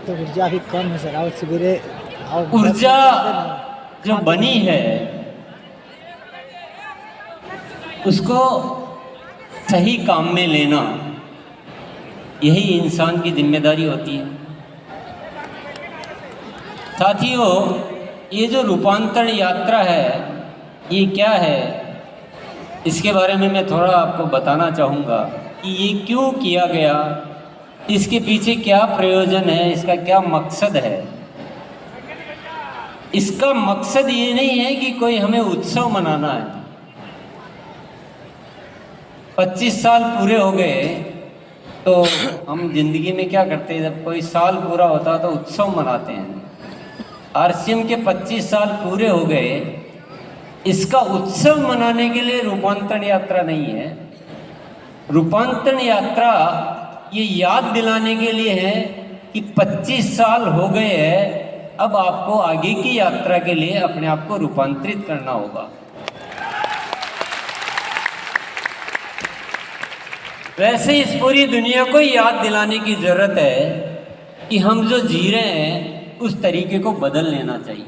तो ऊर्जा भी कम है सर। और सवेरे और ऊर्जा जो बनी है उसको सही काम में लेना, यही इंसान की जिम्मेदारी होती है। साथियों, ये जो रूपांतरण यात्रा है ये क्या है, इसके बारे में मैं थोड़ा आपको बताना चाहूँगा कि ये क्यों किया गया, इसके पीछे क्या प्रयोजन है, इसका क्या मकसद है। इसका मकसद ये नहीं है कि कोई हमें उत्सव मनाना है। 25 साल पूरे हो गए तो हम जिंदगी में क्या करते हैं, जब कोई साल पूरा होता है तो उत्सव मनाते हैं। आरसीएम के 25 साल पूरे हो गए, इसका उत्सव मनाने के लिए रूपांतरण यात्रा नहीं है। रूपांतरण यात्रा ये याद दिलाने के लिए है कि 25 साल हो गए हैं, अब आपको आगे की यात्रा के लिए अपने आप को रूपांतरित करना होगा। वैसे इस पूरी दुनिया को याद दिलाने की जरूरत है कि हम जो जी रहे हैं उस तरीके को बदल लेना चाहिए।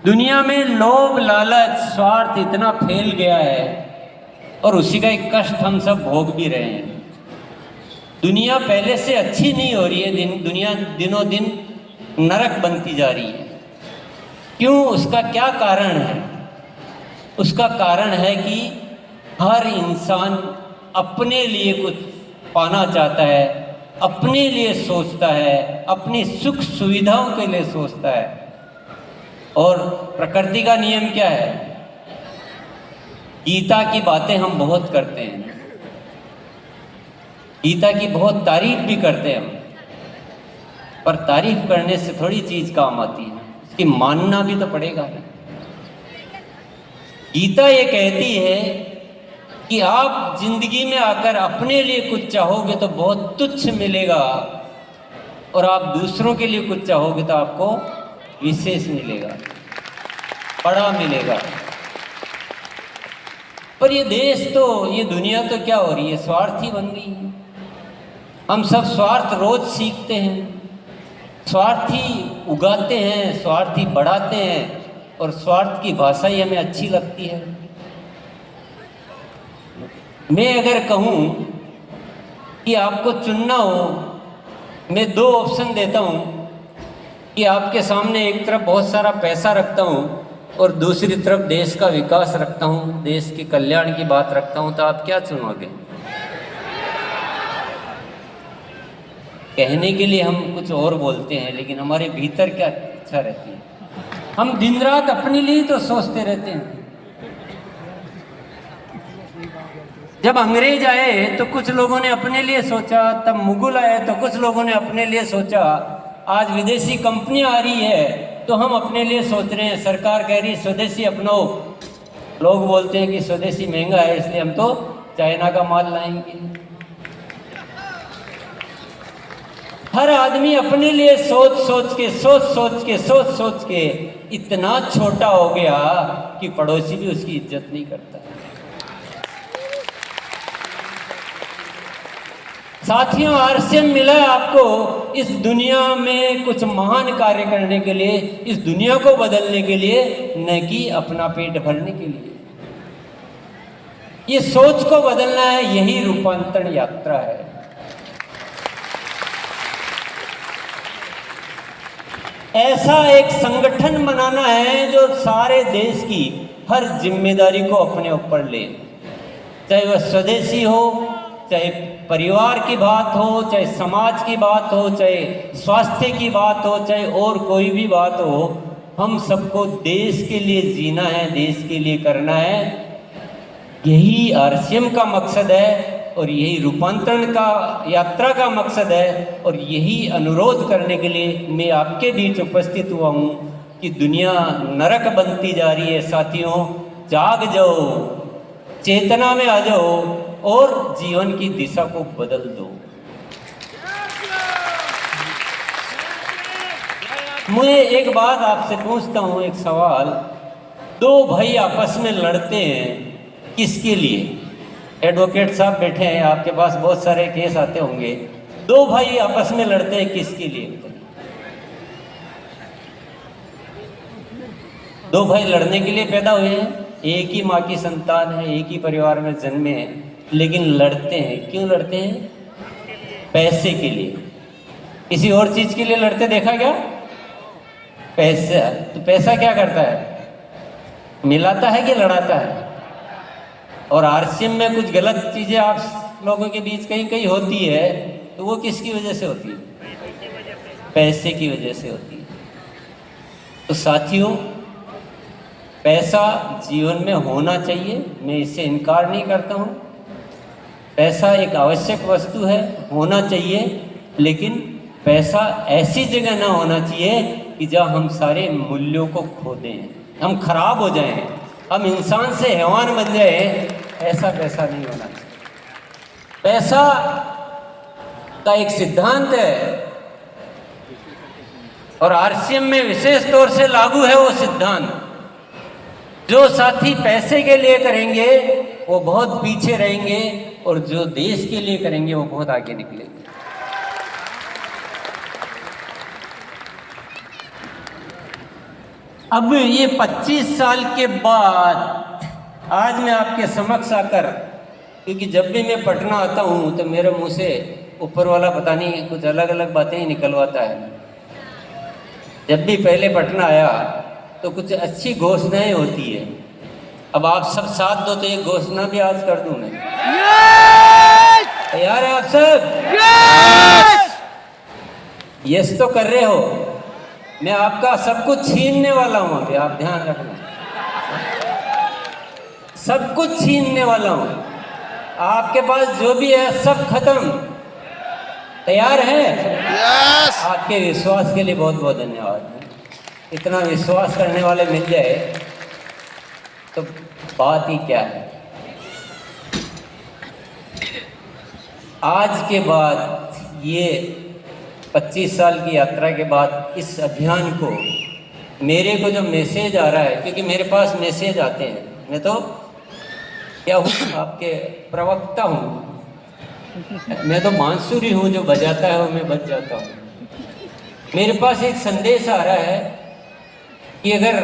दुनिया में लोभ, लालच, स्वार्थ इतना फैल गया है और उसी का एक कष्ट हम सब भोग भी रहे हैं। दुनिया पहले से अच्छी नहीं हो रही है, दुनिया दिनों दिन नरक बनती जा रही है। क्यों? उसका क्या कारण है? उसका कारण है कि हर इंसान अपने लिए कुछ पाना चाहता है, अपने लिए सोचता है, अपनी सुख सुविधाओं के लिए सोचता है। और प्रकृति का नियम क्या है? गीता की बातें हम बहुत करते हैं, गीता की बहुत तारीफ भी करते हैं हम, पर तारीफ करने से थोड़ी चीज काम आती है, उसकी मानना भी तो पड़ेगा। गीता ये कहती है कि आप जिंदगी में आकर अपने लिए कुछ चाहोगे तो बहुत तुच्छ मिलेगा, और आप दूसरों के लिए कुछ चाहोगे तो आपको विशेष मिलेगा, बड़ा मिलेगा। पर ये देश तो, ये दुनिया तो क्या हो रही है, स्वार्थी बन गई है। हम सब स्वार्थ रोज सीखते हैं, स्वार्थी उगाते हैं, स्वार्थी बढ़ाते हैं, और स्वार्थ की भाषा ही हमें अच्छी लगती है। मैं अगर कहूँ कि आपको चुनना हो, मैं 2 ऑप्शन देता हूँ कि आपके सामने एक तरफ बहुत सारा पैसा रखता हूँ और दूसरी तरफ देश का विकास रखता हूँ, देश के कल्याण की बात रखता हूँ, तो आप क्या चुनोगे? कहने के लिए हम कुछ और बोलते हैं, लेकिन हमारे भीतर क्या इच्छा रहती है? हम दिन रात अपने लिए तो सोचते रहते हैं। जब अंग्रेज आए तो कुछ लोगों ने अपने लिए सोचा, तब मुगल आए तो कुछ लोगों ने अपने लिए सोचा, आज विदेशी कंपनियां आ रही है तो हम अपने लिए सोच रहे हैं। सरकार कह रही है स्वदेशी अपनाओ, लोग बोलते हैं कि स्वदेशी महंगा है इसलिए हम तो चाइना का माल लाएंगे। हर आदमी अपने लिए सोच सोच के इतना छोटा हो गया कि पड़ोसी भी उसकी इज्जत नहीं करता। साथियों, आरसीएम मिला है आपको इस दुनिया में कुछ महान कार्य करने के लिए, इस दुनिया को बदलने के लिए, न कि अपना पेट भरने के लिए। ये सोच को बदलना है, यही रूपांतरण यात्रा है। ऐसा एक संगठन बनाना है जो सारे देश की हर जिम्मेदारी को अपने ऊपर ले, चाहे वह स्वदेशी हो, चाहे परिवार की बात हो, चाहे समाज की बात हो, चाहे स्वास्थ्य की बात हो, चाहे और कोई भी बात हो। हम सबको देश के लिए जीना है, देश के लिए करना है। यही आरसीएम का मकसद है और यही रूपांतरण का यात्रा का मकसद है। और यही अनुरोध करने के लिए मैं आपके बीच उपस्थित हुआ हूँ कि दुनिया नरक बनती जा रही है। साथियों, जाग जाओ, चेतना में आ जाओ और जीवन की दिशा को बदल दो। मैं एक बात आपसे पूछता हूँ, एक सवाल। 2 भाई आपस में लड़ते हैं, किसके लिए? एडवोकेट साहब बैठे हैं, आपके पास बहुत सारे केस आते होंगे। दो भाई आपस में लड़ते हैं किसके लिए? दो भाई लड़ने के लिए पैदा हुए हैं, एक ही माँ की संतान है, एक ही परिवार में जन्मे हैं, लेकिन लड़ते हैं। क्यों लड़ते हैं? पैसे के लिए। किसी और चीज के लिए लड़ते देखा क्या? पैसा। तो पैसा क्या करता है? मिलाता है कि लड़ाता है? और आरसीएम में कुछ गलत चीजें आप लोगों के बीच कहीं कहीं होती है, तो वो किसकी वजह से होती है? पैसे की वजह से होती है। तो साथियों, पैसा जीवन में होना चाहिए, मैं इससे इनकार नहीं करता हूँ। पैसा एक आवश्यक वस्तु है, होना चाहिए, लेकिन पैसा ऐसी जगह ना होना चाहिए कि जहाँ हम सारे मूल्यों को खो दें, हम खराब हो जाएं, हम इंसान से हैवान बन जाए। ऐसा पैसा नहीं होना चाहिए। पैसा का एक सिद्धांत है और आरसीएम में विशेष तौर से लागू है वो सिद्धांत। जो साथी पैसे के लिए करेंगे वो बहुत पीछे रहेंगे, और जो देश के लिए करेंगे वो बहुत आगे निकलेंगे। अब ये 25 साल के बाद आज मैं आपके समक्ष आकर, क्योंकि जब भी मैं पटना आता हूँ तो मेरे मुंह से ऊपर वाला पता नहीं कुछ अलग अलग बातें ही निकलवाता है। जब भी पहले पटना आया तो कुछ अच्छी घोषणाएं होती है। अब आप सब साथ दो तो एक घोषणा भी आज कर दूं मैं। तैयार है आप सब? यस तो कर रहे हो। मैं आपका सब कुछ छीनने वाला हूं, अभी आप ध्यान रखना। सब कुछ छीनने वाला हूं, आपके पास जो भी है सब खत्म। तैयार है? यस। आपके विश्वास के लिए बहुत बहुत धन्यवाद। इतना विश्वास करने वाले मिल जाए तो बात ही क्या है। आज के बाद ये 25 साल की यात्रा के बाद इस अभियान को, मेरे को जो मैसेज आ रहा है, क्योंकि मेरे पास मैसेज आते हैं, मैं तो क्या हूँ, आपके प्रवक्ता हूँ, मैं तो बांसुरी हूँ, जो बजाता है वो मैं बज जाता हूँ। मेरे पास एक संदेश आ रहा है कि अगर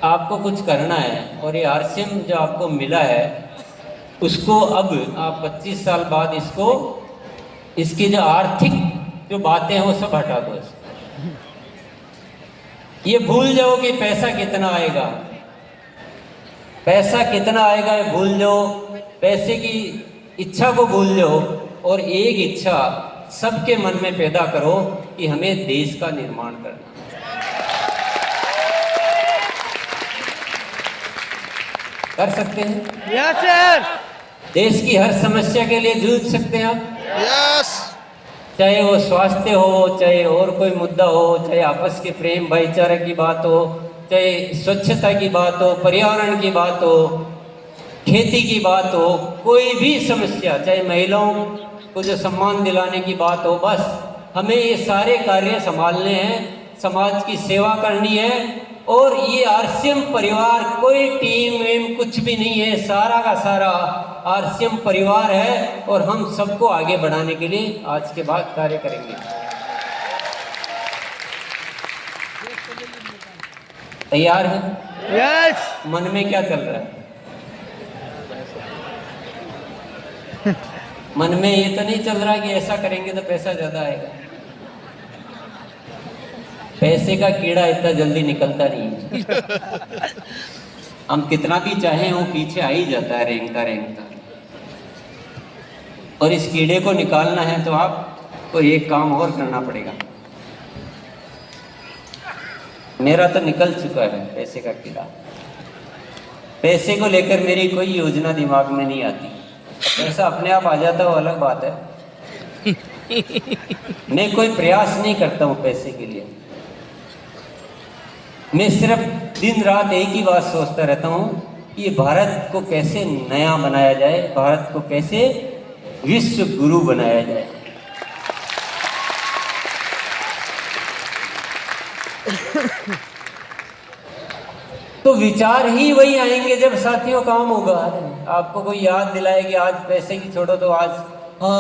आपको कुछ करना है और ये आरसीएम जो आपको मिला है उसको अब आप 25 साल बाद इसकी जो आर्थिक जो बातें हैं वो सब हटा दो। ये भूल जाओ कि पैसा कितना आएगा, पैसा कितना आएगा ये भूल जाओ। पैसे की इच्छा को भूल जाओ और एक इच्छा सबके मन में पैदा करो कि हमें देश का निर्माण करना। कर सकते हैं? Yes sir. देश की हर समस्या के लिए जूझ सकते हैं आप। यस। चाहे वो स्वास्थ्य हो, चाहे और कोई मुद्दा हो, चाहे आपस के प्रेम भाईचारे की बात हो, चाहे स्वच्छता की बात हो, पर्यावरण की बात हो, खेती की बात हो, कोई भी समस्या, चाहे महिलाओं को जो सम्मान दिलाने की बात हो, बस हमें ये सारे कार्य संभालने हैं, समाज की सेवा करनी है। और ये आरसीएम परिवार कोई टीम वीम कुछ भी नहीं है, सारा का सारा आरसीएम परिवार है और हम सबको आगे बढ़ाने के लिए आज के बाद कार्य करेंगे। तैयार है? यस। मन में क्या चल रहा है? मन में ये तो नहीं चल रहा कि ऐसा करेंगे तो पैसा ज्यादा आएगा। पैसे का कीड़ा इतना जल्दी निकलता नहीं है। हम कितना भी चाहें वो पीछे आ ही जाता है, रेंगता रेंगता। और इस कीड़े को निकालना है तो आपको एक काम और करना पड़ेगा। मेरा तो निकल चुका है पैसे का कीड़ा। पैसे को लेकर मेरी कोई योजना दिमाग में नहीं आती। पैसा अपने आप आ जाता है वो अलग बात है। मैं कोई प्रयास नहीं करता हूँ पैसे के लिए। मैं सिर्फ दिन रात एक ही बात सोचता रहता हूँ कि ये भारत को कैसे नया बनाया जाए, भारत को कैसे विश्व गुरु बनाया जाए। तो विचार ही वही आएंगे जब साथियों काम होगा। आपको कोई याद दिलाए कि आज पैसे की छोड़ो तो आज